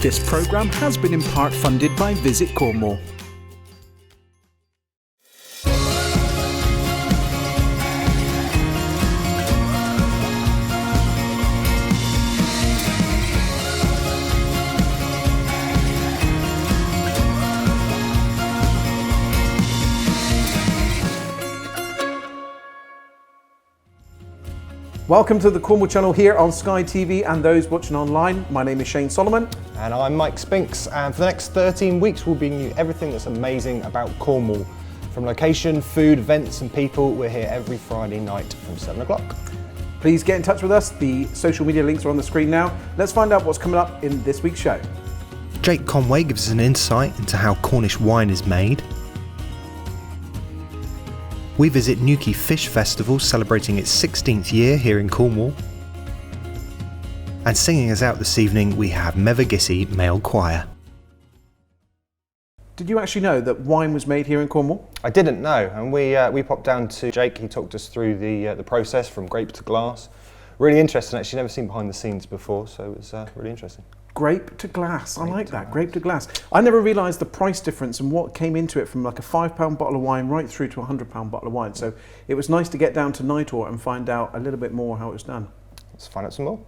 This programme has been in part funded by Visit Cornwall. Welcome to the Cornwall channel here on Sky TV and those watching online. My name is Shane Solomon. And I'm Mike Spinks, and for the next 13 weeks we'll bring you everything that's amazing about Cornwall. From location, food, events and people, we're here every Friday night from 7 o'clock. Please get in touch with us. The social media links are on the screen now. Let's find out what's coming up in this week's show. Jake Conway gives us an insight into how Cornish wine is made. We visit Newquay Fish Festival, celebrating its 16th year here in Cornwall. And singing us out this evening, we have Mevagissey Male Choir. Did you actually know that wine was made here in Cornwall? I didn't know, and we popped down to Jake. He talked us through the process from grape to glass. Really interesting, actually, never seen behind the scenes before, so it was really interesting. Grape to glass, I like that, grape to glass. I never realised the price difference and what came into it from like a £5 bottle of wine right through to a £100 bottle of wine. So it was nice to get down to Newquay and find out a little bit more how it was done. Let's find out some more.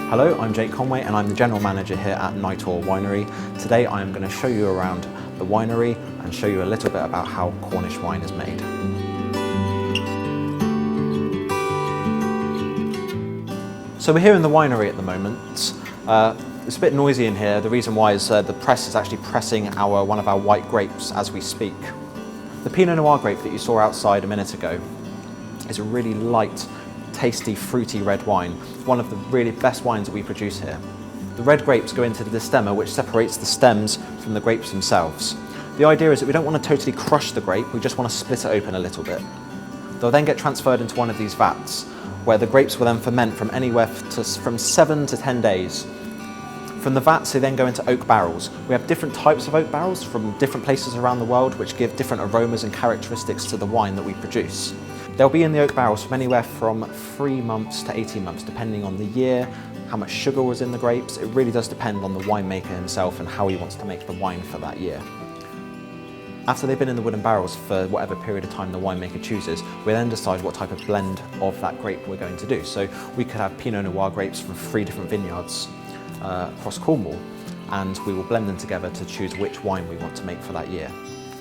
Hello, I'm Jake Conway and I'm the General Manager here at Newquay Winery. Today I am going to show you around the winery and show you a little bit about how Cornish wine is made. So we're here in the winery at the moment. It's a bit noisy in here. The reason why is the press is actually pressing one of our white grapes as we speak. The Pinot Noir grape that you saw outside a minute ago is a really light, tasty, fruity red wine. One of the really best wines that we produce here. The red grapes go into the destemmer, which separates the stems from the grapes themselves. The idea is that we don't want to totally crush the grape, we just want to split it open a little bit. They'll then get transferred into one of these vats, where the grapes will then ferment from anywhere from 7 to 10 days. From the vats, they then go into oak barrels. We have different types of oak barrels from different places around the world, which give different aromas and characteristics to the wine that we produce. They'll be in the oak barrels from anywhere from 3 months to 18 months, depending on the year, how much sugar was in the grapes. It really does depend on the winemaker himself and how he wants to make the wine for that year. After they've been in the wooden barrels for whatever period of time the winemaker chooses, we then decide what type of blend of that grape we're going to do. So we could have Pinot Noir grapes from 3 different vineyards across Cornwall, and we will blend them together to choose which wine we want to make for that year.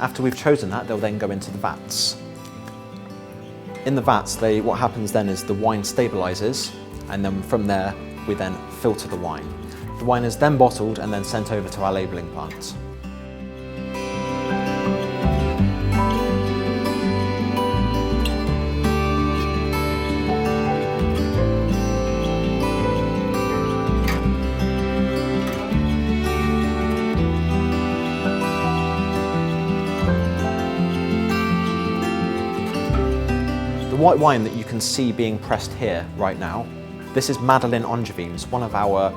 After we've chosen that, they'll then go into the vats. In the vats, what happens then is the wine stabilises, and then from there we then filter the wine. The wine is then bottled and then sent over to our labelling plant. The white wine that you can see being pressed here right now, this is Madeleine Angevines, one of our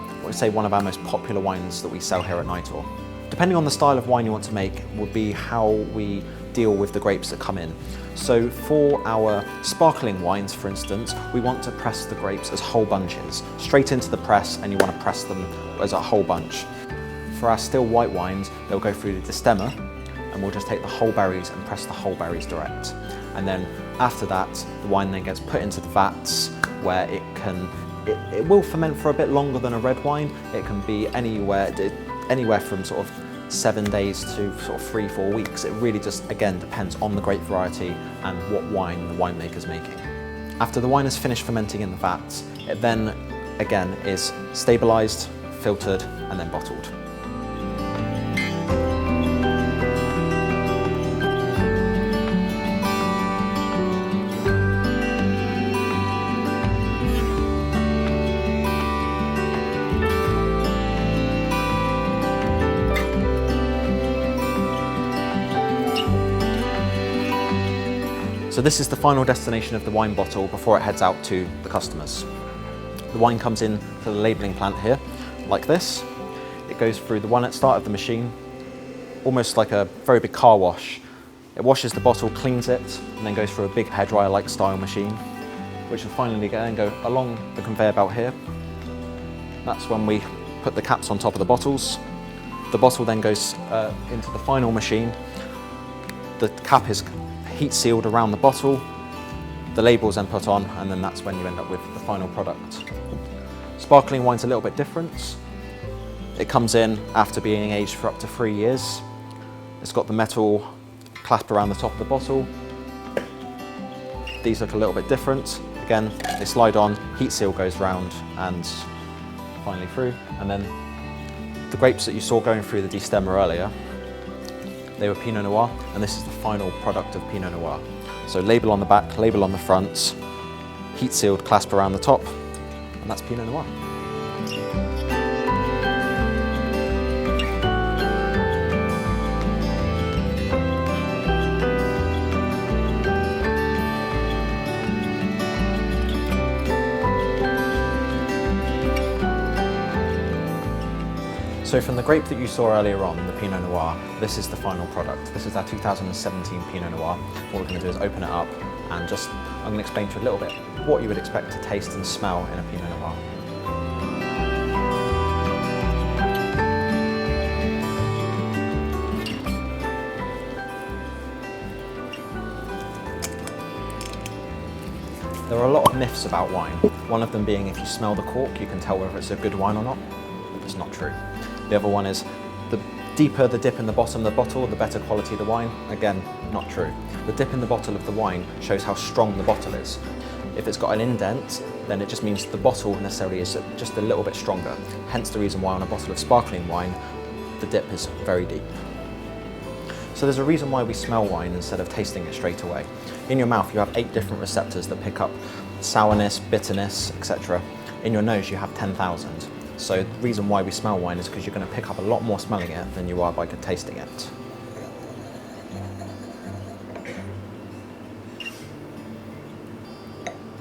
most popular wines that we sell here at Newquay. Depending on the style of wine you want to make will be how we deal with the grapes that come in. So for our sparkling wines, for instance, we want to press the grapes as whole bunches, straight into the press, and you want to press them as a whole bunch. For our still white wines, they'll go through the destemmer, and we'll just take the whole berries and press the whole berries direct. And then after that, the wine then gets put into the vats where it will ferment for a bit longer than a red wine. It can be anywhere from sort of 7 days to sort of 3-4 weeks. It really just, again, depends on the grape variety and what wine the winemaker's making. After the wine is finished fermenting in the vats, it then, again, is stabilised, filtered, and then bottled. So this is the final destination of the wine bottle before it heads out to the customers. The wine comes in to the labelling plant here, like this. It goes through the one at the start of the machine, almost like a very big car wash. It washes the bottle, cleans it, and then goes through a big hairdryer-like style machine. which will finally then go along the conveyor belt here. That's when we put the caps on top of the bottles. The bottle then goes into the final machine. The cap is heat sealed around the bottle. The label is then put on, and then that's when you end up with the final product. Sparkling wine's a little bit different. It comes in after being aged for up to 3 years. It's got the metal clasp around the top of the bottle. These look a little bit different. Again, they slide on, heat seal goes round and finally through. And then the grapes that you saw going through the destemmer earlier, they were Pinot Noir, and this is the final product of Pinot Noir. So label on the back, label on the front, heat sealed clasp around the top, and that's Pinot Noir. So from the grape that you saw earlier on, the Pinot Noir, this is the final product. This is our 2017 Pinot Noir. What we're going to do is open it up and I'm going to explain to you a little bit what you would expect to taste and smell in a Pinot Noir. There are a lot of myths about wine. One of them being if you smell the cork, you can tell whether it's a good wine or not. It's not true. The other one is the deeper the dip in the bottom of the bottle, the better quality the wine. Again, not true. The dip in the bottle of the wine shows how strong the bottle is. If it's got an indent, then it just means the bottle necessarily is just a little bit stronger. Hence the reason why on a bottle of sparkling wine, the dip is very deep. So there's a reason why we smell wine instead of tasting it straight away. In your mouth, you have 8 different receptors that pick up sourness, bitterness, etc. In your nose, you have 10,000. So the reason why we smell wine is because you're going to pick up a lot more smelling it than you are by tasting it.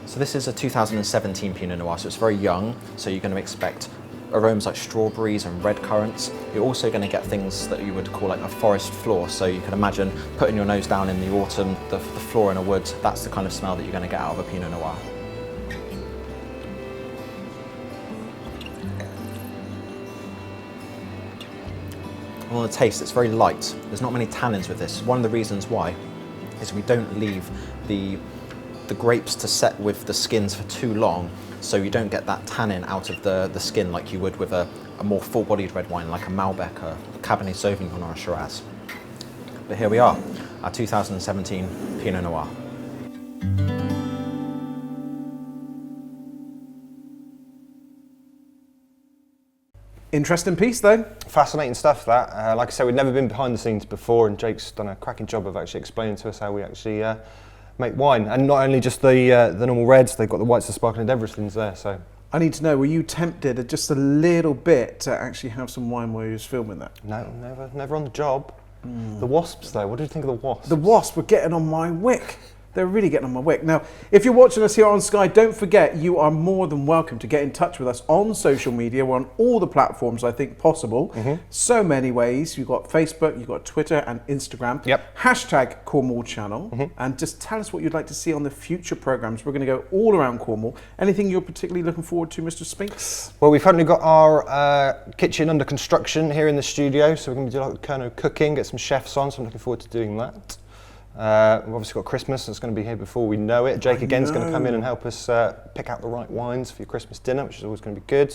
So this is a 2017 Pinot Noir, so it's very young, so you're going to expect aromas like strawberries and red currants. You're also going to get things that you would call like a forest floor, so you can imagine putting your nose down in the autumn, the floor in a wood, that's the kind of smell that you're going to get out of a Pinot Noir. On the taste, it's very light. There's not many tannins with this. One of the reasons why is we don't leave the grapes to set with the skins for too long, so you don't get that tannin out of the skin like you would with a more full-bodied red wine like a Malbec, a Cabernet Sauvignon or a Shiraz. But here we are, our 2017 Pinot Noir. Interesting piece though. Fascinating stuff that. Like I said, we'd never been behind the scenes before, and Jake's done a cracking job of actually explaining to us how we actually make wine. And not only just the normal reds, they've got the whites, the sparkling, everything's there. So I need to know, were you tempted just a little bit to actually have some wine while you was filming that? no, never on the job. The wasps though, what did you think of the wasps? The wasps were getting on my wick. They're really getting on my wick. Now, if you're watching us here on Sky, don't forget you are more than welcome to get in touch with us on social media. We're on all the platforms I think possible. So many ways. You've got Facebook, you've got Twitter and Instagram. Yep. Hashtag Cornwall Channel. And just tell us what you'd like to see on the future programmes. We're going to go all around Cornwall. Anything you're particularly looking forward to, Mr. Spinks? Well, we've currently got our kitchen under construction here in the studio, so we're going to do like kind of cooking, get some chefs on, so I'm looking forward to doing that. We've obviously got Christmas that's going to be here before we know it. Jake again is going to come in and help us pick out the right wines for your Christmas dinner, which is always going to be good.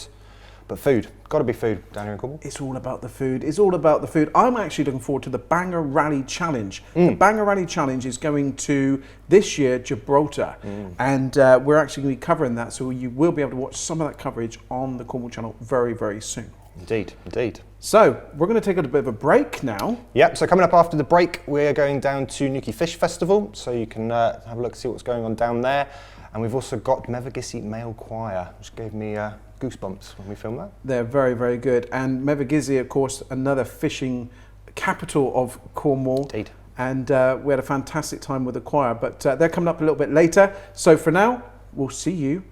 But food, got to be food down here in Cornwall. It's all about the food. It's all about the food. I'm actually looking forward to the Banger Rally Challenge. The Banger Rally Challenge is going to, this year, Gibraltar. And we're actually going to be covering that, so you will be able to watch some of that coverage on the Cornwall Channel very, very soon. Indeed, indeed. So, we're going to take a bit of a break now. Yep, so coming up after the break, we're going down to Newquay Fish Festival, so you can have a look, see what's going on down there. And we've also got Mevagissey Male Choir, which gave me goosebumps when we filmed that. They're very, very good. And Mevagissey, of course, another fishing capital of Cornwall. Indeed. And we had a fantastic time with the choir, but they're coming up a little bit later. So for now, we'll see you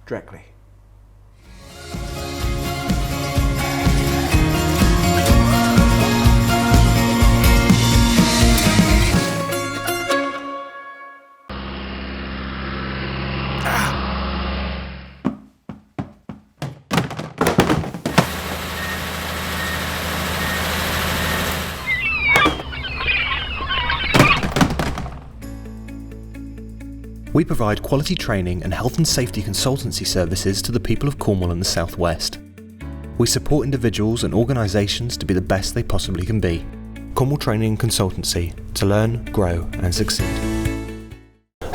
directly. We provide quality training and health and safety consultancy services to the people of Cornwall and the South West. We support individuals and organisations to be the best they possibly can be. Cornwall Training and Consultancy, to learn, grow and succeed.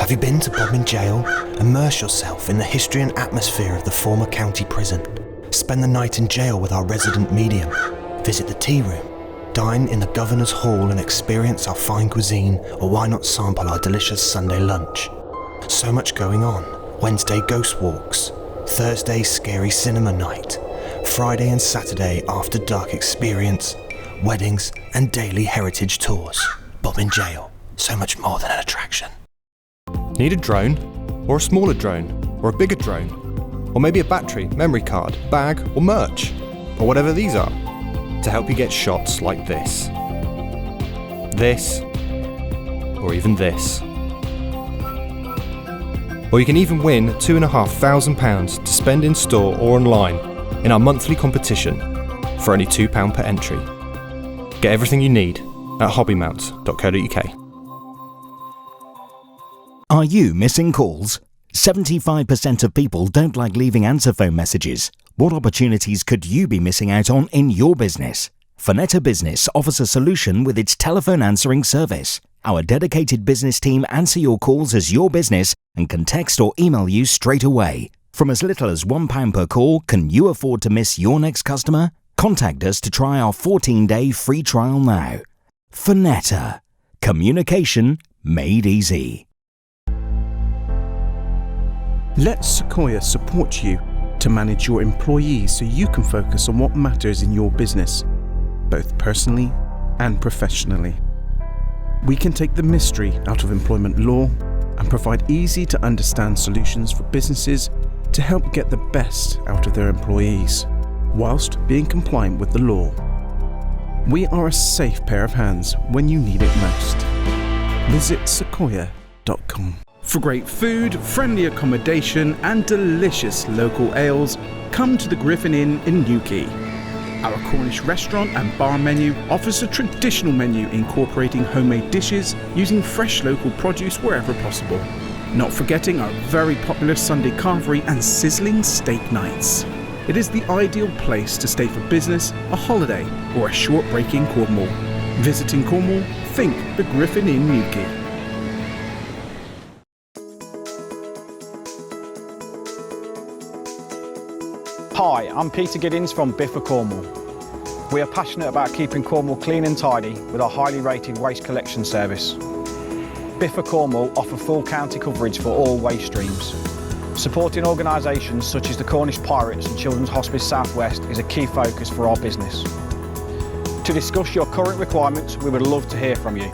Have you been to Bodmin Jail? Immerse yourself in the history and atmosphere of the former county prison. Spend the night in jail with our resident medium. Visit the tea room. Dine in the Governor's Hall and experience our fine cuisine, or why not sample our delicious Sunday lunch? So much going on. Wednesday ghost walks, Thursday scary cinema night, Friday and Saturday after dark experience, weddings and daily heritage tours. Bodmin Jail, so much more than an attraction. Need a drone? Or a smaller drone? Or a bigger drone? Or maybe a battery, memory card, bag or merch? Or whatever these are, to help you get shots like this. This, or even this. Or you can even win £2,500 to spend in store or online in our monthly competition for only £2 per entry. Get everything you need at hobbymounts.co.uk. Are you missing calls? 75% of people don't like leaving answer phone messages. What opportunities could you be missing out on in your business? Fonetta Business offers a solution with its telephone answering service. Our dedicated business team answer your calls as your business and can text or email you straight away. From as little as £1 per call, can you afford to miss your next customer? Contact us to try our 14-day free trial now. Fonetta. Communication made easy. Let Sequoia support you to manage your employees so you can focus on what matters in your business, both personally and professionally. We can take the mystery out of employment law and provide easy to understand solutions for businesses to help get the best out of their employees, whilst being compliant with the law. We are a safe pair of hands when you need it most. Visit sequoia.com. For great food, friendly accommodation and delicious local ales, come to the Griffin Inn in Newquay. Our Cornish restaurant and bar menu offers a traditional menu incorporating homemade dishes using fresh local produce wherever possible. Not forgetting our very popular Sunday carvery and sizzling steak nights. It is the ideal place to stay for business, a holiday or a short break in Cornwall. Visiting Cornwall? Think the Griffin Inn Newquay. Hi, I'm Peter Giddins from Biffa Cornwall. We are passionate about keeping Cornwall clean and tidy with our highly rated waste collection service. Biffa Cornwall offer full county coverage for all waste streams. Supporting organisations such as the Cornish Pirates and Children's Hospice South West is a key focus for our business. To discuss your current requirements, we would love to hear from you.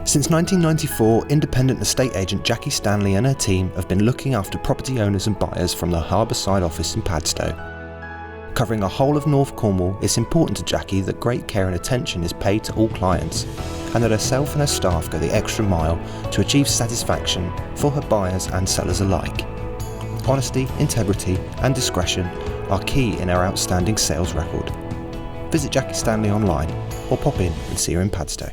Since 1994, independent estate agent Jackie Stanley and her team have been looking after property owners and buyers from the Harbourside office in Padstow. Covering the whole of North Cornwall, it's important to Jackie that great care and attention is paid to all clients, and that herself and her staff go the extra mile to achieve satisfaction for her buyers and sellers alike. Honesty, integrity and discretion are key in our outstanding sales record. Visit Jackie Stanley online or pop in and see her in Padstow.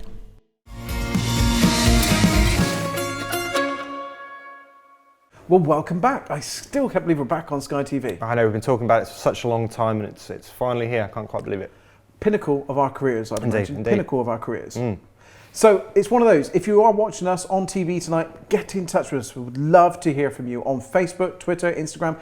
Well, welcome back. I still can't believe we're back on Sky TV. I know, we've been talking about it for such a long time and it's finally here. I can't quite believe it. Pinnacle of our careers, I'd imagine. Indeed. Pinnacle of our careers. So it's one of those, if you are watching us on TV tonight, get in touch with us. We would love to hear from you on Facebook, Twitter, Instagram,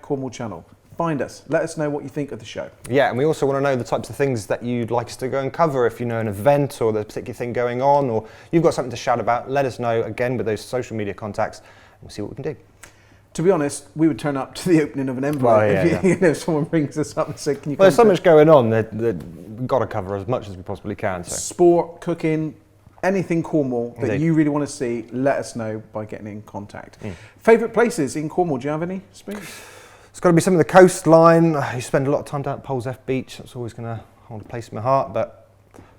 #Cornwall Channel. Find us. Let us know what you think of the show. Yeah, and we also want to know the types of things that you'd like us to go and cover. If you know an event or there's a particular thing going on or you've got something to shout about, let us know, again, with those social media contacts. We'll see what we can do. To be honest, we would turn up to the opening of an envelope if someone brings us up and said, can you come? Well, there's so much going on that we've got to cover as much as we possibly can. So. Sport, cooking, anything Cornwall that Indeed. you really want to see, let us know by getting in contact. Favourite places in Cornwall, do you have any, Spinks? It's got to be some of the coastline. You spend a lot of time down at Poleseth Beach. That's always going to hold a place in my heart. But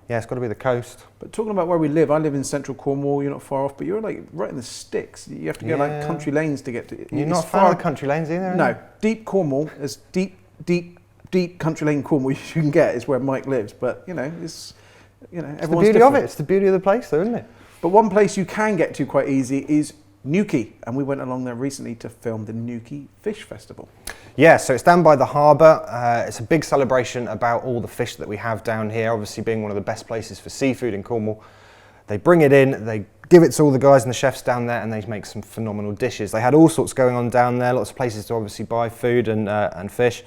yeah, it's got to be the coast. But talking about where we live, I live in central Cornwall, you're not far off, but you're like right in the sticks. You have to go like country lanes to get to it. You're not far of the country lanes either? No, deep Cornwall, as deep country lane Cornwall you can get is where Mike lives. But you know, it's you know, It's the everyone's beauty different. of it. It's the beauty of the place, though, isn't it? But one place you can get to quite easy is Newquay, and we went along there recently to film the Newquay Fish Festival. Yeah, so it's down by the harbour. It's a big celebration about all the fish that we have down here, obviously being one of the best places for seafood in Cornwall. They bring it in, they give it to all the guys and the chefs down there, and they make some phenomenal dishes. They had all sorts going on down there, lots of places to obviously buy food and fish.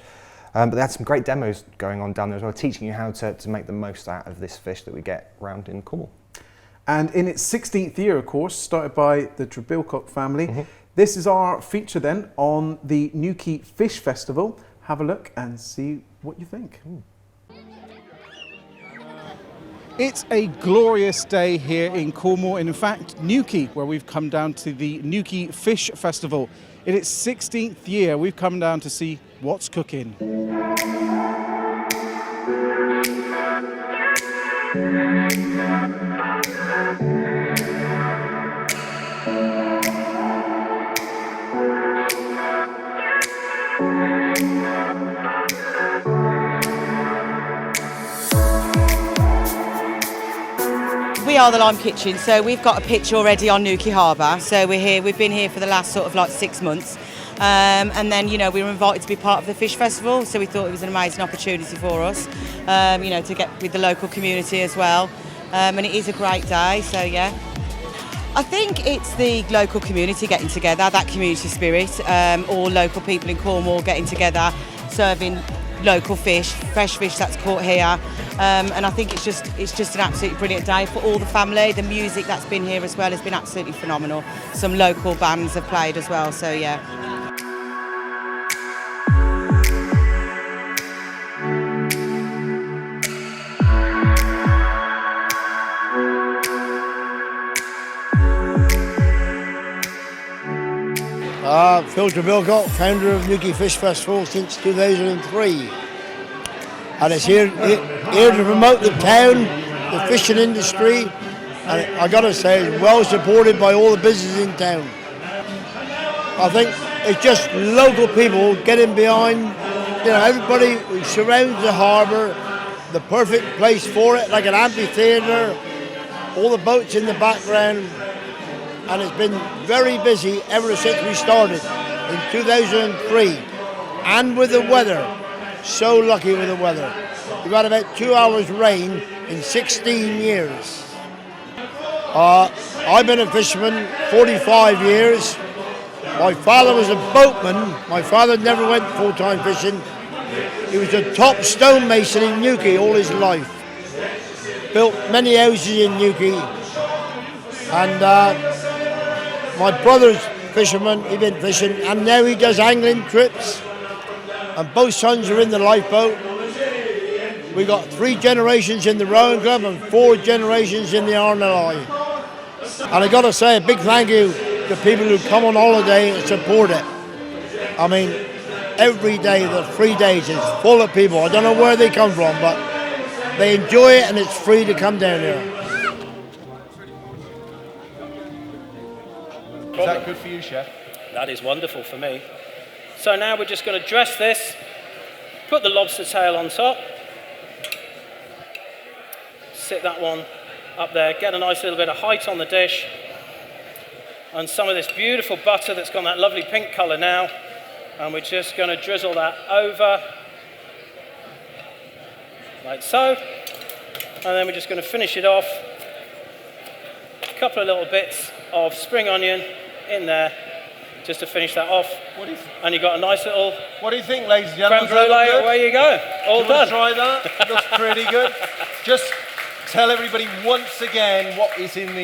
But they had some great demos going on down there as well, teaching you how to make the most out of this fish that we get around in Cornwall. And in its 16th year, of course, started by the Trebilcock family. This is our feature then on the Newquay Fish Festival. Have a look and see what you think. It's a glorious day here in Cornwall, and in fact, Newquay, where we've come down to the Newquay Fish Festival. In its 16th year, we've come down to see what's cooking. We are the Lime Kitchen, so we've got a pitch already on Newquay Harbour. So we've been here for the last sort of like 6 months. And then, you know, we were invited to be part of the Fish Festival, so we thought it was an amazing opportunity for us, you know, to get with the local community as well. And it is a great day, so yeah. I think it's the local community getting together, that community spirit, all local people in Cornwall getting together, serving local fish, fresh fish that's caught here. And I think it's just an absolutely brilliant day for all the family. The music that's been here as well has been absolutely phenomenal. Some local bands have played as well, so yeah. Phil Trebilcock, founder of Newquay Fish Festival since 2003. And it's here to promote the town, the fishing industry, and I gotta say it's well supported by all the businesses in town. I think it's just local people getting behind, you know, everybody who surrounds the harbour, the perfect place for it, like an amphitheatre, all the boats in the background. And it's been very busy ever since we started in 2003. And with the weather, so lucky with the weather. We've had about 2 hours rain in 16 years. I've been a fisherman 45 years. My father was a boatman. My father never went full-time fishing. He was a top stonemason in Newquay all his life. Built many houses in Newquay. And my brother's fisherman, he's been fishing, and now he does angling trips. And both sons are in the lifeboat. We got 3 generations in the rowing club and 4 generations in the RNLI. And I got to say a big thank you to people who come on holiday and support it. I mean, every day, the 3 days is full of people. I don't know where they come from, but they enjoy it and it's free to come down here. Is that good for you, Chef? That is wonderful for me. So now we're just going to dress this, put the lobster tail on top, sit that one up there, get a nice little bit of height on the dish, and some of this beautiful butter that's got that lovely pink colour now, and we're just going to drizzle that over, like so, and then we're just going to finish it off, a couple of little bits of spring onion in there, just to finish that off. And you've got a nice little... What do you think, ladies and gentlemen? Creme brulee, away you go. All you done. Try that. Looks pretty good. Just tell everybody once again what is in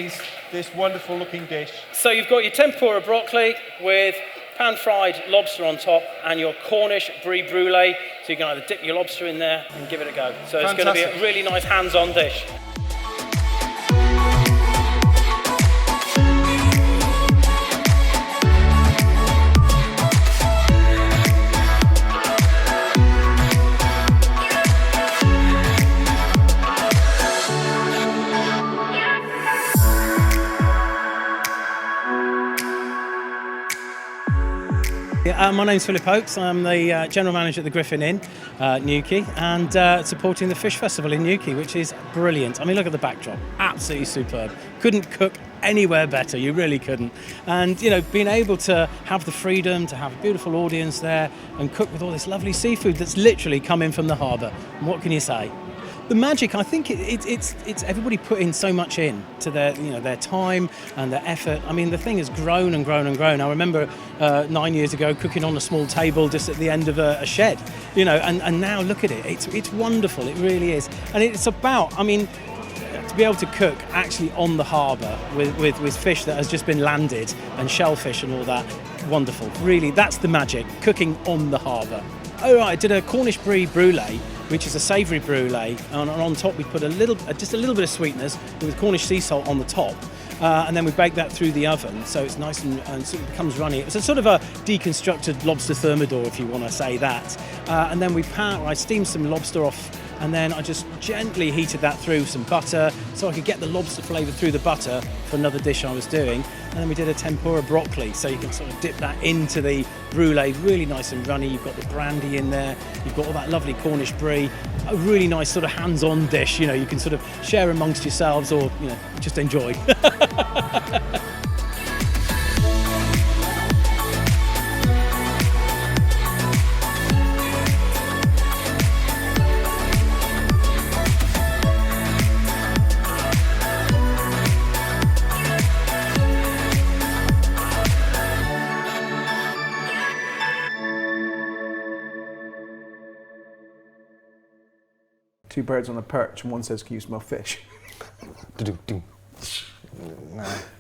this wonderful looking dish. So you've got your tempura broccoli with pan-fried lobster on top and your Cornish brie brulee. So you can either dip your lobster in there and give it a go. So it's going to be a really nice hands-on dish. my name's Philip Oakes. I'm the General Manager at the Griffin Inn, Newquay, and supporting the Fish Festival in Newquay, which is brilliant. I mean, look at the backdrop, absolutely superb. Couldn't cook anywhere better, you really couldn't. And, you know, being able to have the freedom to have a beautiful audience there and cook with all this lovely seafood that's literally come in from the harbour. And what can you say? The magic, I think it's everybody putting so much in to their, you know, their time and their effort. I mean, the thing has grown and grown and grown. I remember 9 years ago cooking on a small table just at the end of a shed, you know, and now look at it. It's wonderful, it really is. And it's about, I mean, to be able to cook actually on the harbour with fish that has just been landed and shellfish and all that, wonderful. Really, that's the magic, cooking on the harbour. Oh right, I did a Cornish brie brulee, which is a savoury brulee, and on top we put just a little bit of sweetness with Cornish sea salt on the top, and then we bake that through the oven, so it's nice and sort of becomes runny. It's a sort of a deconstructed lobster thermidor, if you want to say that. And then I steamed some lobster off, and then I just gently heated that through some butter, so I could get the lobster flavour through the butter for another dish I was doing. And then we did a tempura broccoli, so you can sort of dip that into the brulee, really nice and runny. You've got the brandy in there, you've got all that lovely Cornish brie, a really nice sort of hands-on dish, you know, you can sort of share amongst yourselves or, you know, just enjoy. Two birds on a perch, and one says, "Can you smell fish?"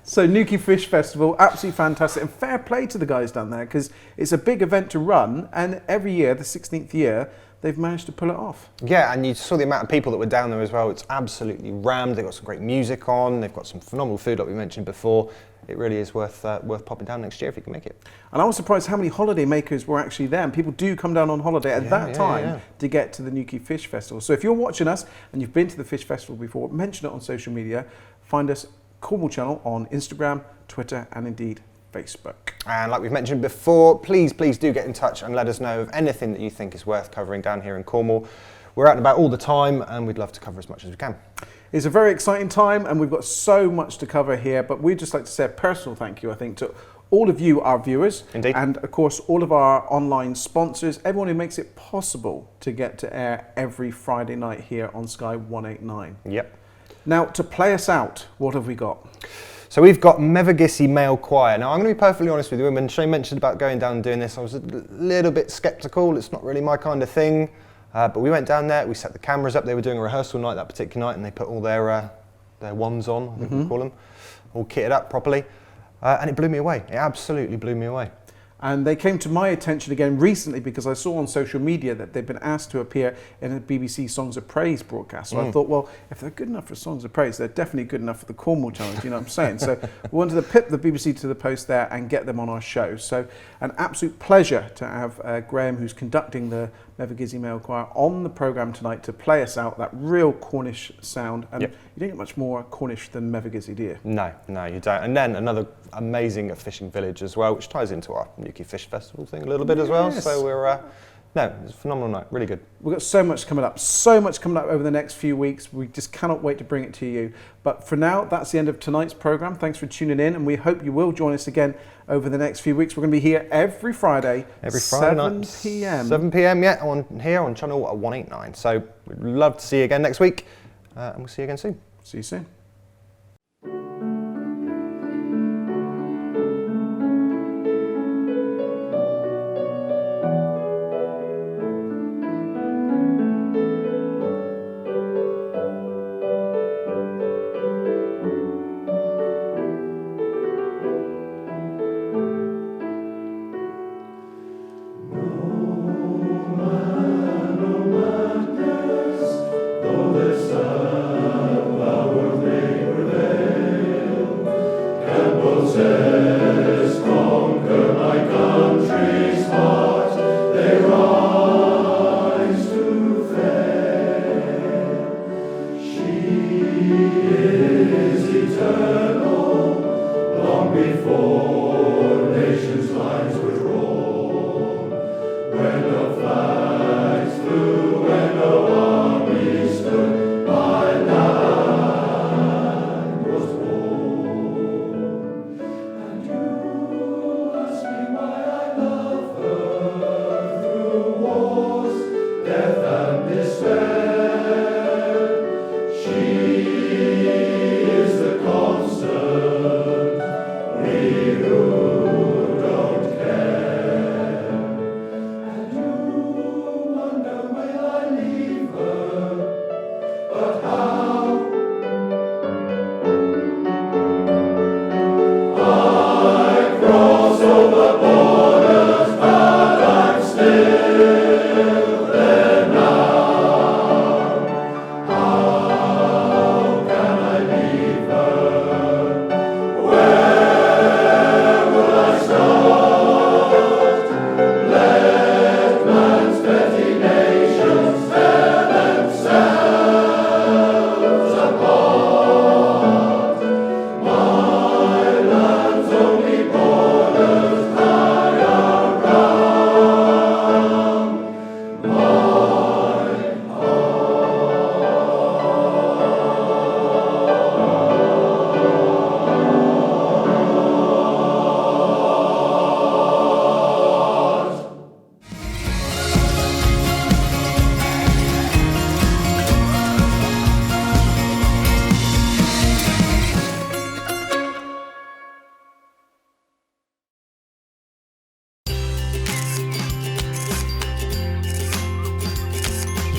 So Newquay Fish Festival, absolutely fantastic, and fair play to the guys down there, because it's a big event to run, and every year, the 16th year, they've managed to pull it off. Yeah, and you saw the amount of people that were down there as well. It's absolutely rammed. They've got some great music on. They've got some phenomenal food, like we mentioned before. It really is worth popping down next year if you can make it. And I was surprised how many holiday makers were actually there. And people do come down on holiday at that time to get to the Newquay Fish Festival. So if you're watching us and you've been to the Fish Festival before, mention it on social media. Find us Cornwall Channel on Instagram, Twitter, and indeed Facebook. And like we've mentioned before, please do get in touch and let us know of anything that you think is worth covering down here in Cornwall. We're out and about all the time, and we'd love to cover as much as we can. It's a very exciting time, and we've got so much to cover here, but we'd just like to say a personal thank you, I think, to all of you, our viewers. Indeed. And of course, all of our online sponsors, everyone who makes it possible to get to air every Friday night here on Sky 189. Yep. Now, to play us out, what have we got? So we've got Mevagissey Male Choir. Now, I'm going to be perfectly honest with you. When Shane mentioned about going down and doing this, I was a little bit sceptical. It's not really my kind of thing. But we went down there, we set the cameras up. They were doing a rehearsal night that particular night, and they put all their wands on, I think we call them, all kitted up properly. And it blew me away. It absolutely blew me away. And they came to my attention again recently because I saw on social media that they've been asked to appear in a BBC Songs of Praise broadcast. So I thought, well, if they're good enough for Songs of Praise, they're definitely good enough for the Cornwall Challenge, you know what I'm saying? So we wanted to pip the BBC to the post there and get them on our show. So an absolute pleasure to have Graham, who's conducting the Mevagissey Male Choir, on the programme tonight to play us out that real Cornish sound. And you don't get much more Cornish than Mevagissey, do you? No, you don't. And then another amazing fishing village as well, which ties into our Newquay Fish Festival thing a little bit as well. So we're, it's a phenomenal night, really good. We've got so much coming up over the next few weeks. We just cannot wait to bring it to you. But for now, that's the end of tonight's programme. Thanks for tuning in, and we hope you will join us again over the next few weeks. We're going to be here every Friday night. 7 p.m. 7 p.m, yeah, on channel 189. So we'd love to see you again next week, and we'll see you again soon. See you soon. Though the sun our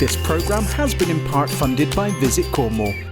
This programme has been in part funded by Visit Cornwall.